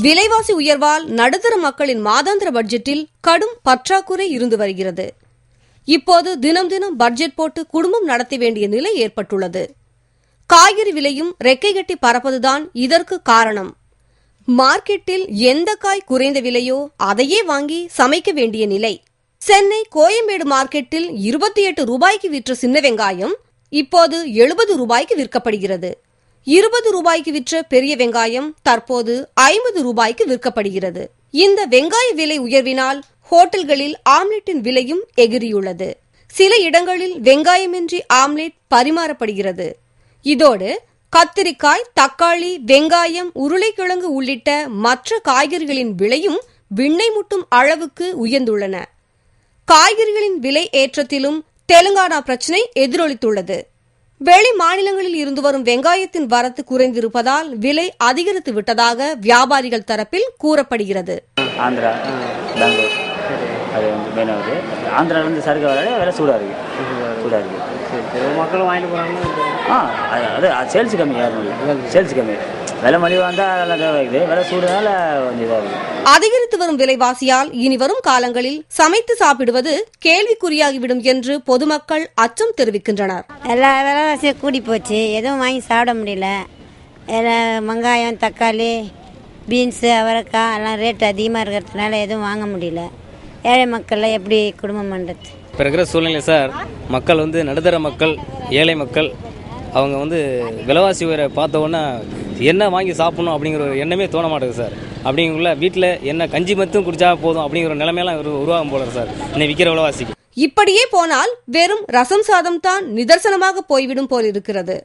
விலைவாசி உயர்வால் நடுத்தர மக்களின் மாதாந்திர பட்ஜெட்டில் கடும் பற்றாக்குறை இருந்து வருகிறது. இப்போது தினம் தினம் பட்ஜெட் போட்டு குடும்பம் நடத்த வேண்டிய நிலை ஏற்பட்டுள்ளது. காய்கறி விலையும் ரெக்கை கட்டி பறப்பதுதான் இதற்கு காரணம். மார்க்கெட்டில் எந்த காய் குறைந்த விலையோ அதையே வாங்கி சமைக்க வேண்டிய நிலை. சென்னை கோயம்பேடு மார்க்கெட்டில் 28 ரூபாய்க்கு விற்ற சின்ன வெங்காயம் இப்போது 70 ரூபாய்க்கு விற்கப்படுகிறது. 20 ரூபாய்க்கு விற்ற பெரிய வெங்காயம் தற்போது 50 ரூபாய்க்கு விற்கப்படுகிறது. இந்த வெங்காய விலை உயர்வினால் ஹோட்டல்களில் ஆம்லெட்டின் விலையும் எகிரியுள்ளது. சில இடங்களில் வெங்காயமின்றி ஆம்லெட் பரிமாறப்படுகிறது. இதோடு கத்திரிக்காய், தக்காளி, வெங்காயம், உருளைக்கிழங்கு உள்ளிட்ட மற்ற காய்கறிகளின் விலையும் விண்ணை முட்டும் அளவுக்கு உயர்ந்துள்ளன. காய்கறிகளின் விலை ஏற்றத்திலும் தெலுங்கானா பிரச்சினை எதிரொலித்துள்ளது. வெளி மாநிலங்களில் இருந்து வரும் வெங்காயத்தின் வரத்து குறைந்திருப்பதால் விலை அதிகரித்து விட்டதாக வியாபாரிகள் தரப்பில் கூறப்படுகிறது. ஆந்திரா, பெங்களூர் அது வந்து மெயினாகுது. ஆந்திராவிலேருந்து சரக்கு வர விலை சூடாக இருக்குது. மக்களும் வாங்கிட்டு போகிறாங்க. அது சேல்ஸ் கம்மி, சேல்ஸ் கம்மி. விலை மலிவாக இருந்தால் நல்லா தேவைக்குது, விலை சூடுனால கொஞ்சம் இதாக இருக்குது. அதிகரித்து வரும் விலைவாசியால் இனி வரும் காலங்களில் சமைத்து சாப்பிடுவது கேள்விக்குறியாகிவிடும் என்று பொதுமக்கள் அச்சம் தெரிவிக்கின்றனர். எல்லா விலைவாசியும் கூடி போச்சு, எதுவும் வாங்கி சாப்பிட முடியல. வெங்காயம், தக்காளி, பீன்ஸு, அவரைக்காய் எல்லாம் ரேட் அதிகமாக இருக்கிறதுனால எதுவும் வாங்க முடியல. ஏழை மக்கள்லாம் எப்படி குடும்பம் பண்ணுறது? இப்போ இருக்கிற சூழ்நிலை சார், மக்கள் வந்து நடுத்தர மக்கள், ஏழை மக்கள், அவங்க வந்து விலைவாசி உயர பார்த்த உடனே என்ன வாங்கி சாப்பிடணும் அப்படிங்கிற ஒரு எண்ணமே தோண மாட்டேங்குது சார். அப்படிங்குள்ள வீட்டில் என்ன கஞ்சி மட்டும் குடிச்சா போதும் அப்படிங்கிற ஒரு நிலைமையெல்லாம் உருவாகும் போல சார் இன்னைக்கு விற்கிற விலைவாசிக்கு. இப்படியே போனால் வெறும் ரசம் சாதம் தான் நிதர்சனமாக போய்விடும் போல் இருக்கிறது.